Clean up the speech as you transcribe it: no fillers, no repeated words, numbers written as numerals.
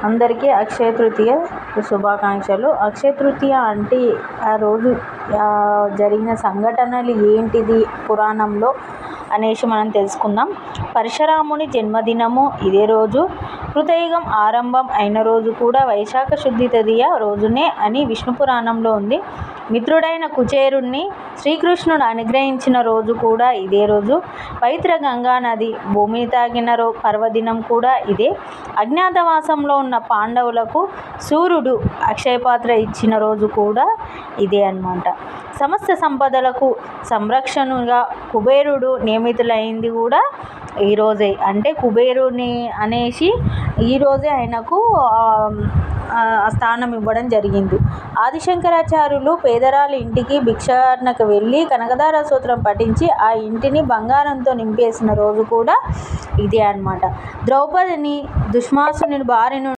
అందరికీ అక్షయ తృతీయ శుభాకాంక్షలు. అక్షయ తృతీయ అంటే ఆ రోజు జరిగిన సంఘటనలు ఏంటిది పురాణంలో అనేసి మనం తెలుసుకుందాం. పరశురాముని జన్మదినము ఇదే రోజు. కృతయుగం ఆరంభం అయిన రోజు కూడా వైశాఖ శుద్ధ తదియ రోజునే అని విష్ణు పురాణంలో ఉంది. మిత్రుడైన కుచేరుణ్ణి శ్రీకృష్ణుడు అనుగ్రహించిన రోజు కూడా ఇదే రోజు. పవిత్ర గంగా నది భూమిని తాకిన పర్వదినం కూడా ఇదే. అజ్ఞాతవాసంలో ఉన్న పాండవులకు సూర్యుడు అక్షయపాత్ర ఇచ్చిన రోజు కూడా ఇదే అన్నమాట. సమస్త సంపదలకు సంరక్షణగా కుబేరుడు నియమితులైంది కూడా ఈరోజే. అంటే కుబేరుని అనేసి ఈరోజే ఆయనకు స్థానం ఇవ్వడం జరిగింది. ఆదిశంకరాచార్యులు పేదరాలి ఇంటికి భిక్షాటనకు వెళ్ళి కనకదార స్తోత్రం పఠించి ఆ ఇంటిని బంగారంతో నింపేసిన రోజు కూడా ఇదే అన్నమాట. ద్రౌపదిని దుశ్శాసనుని బారి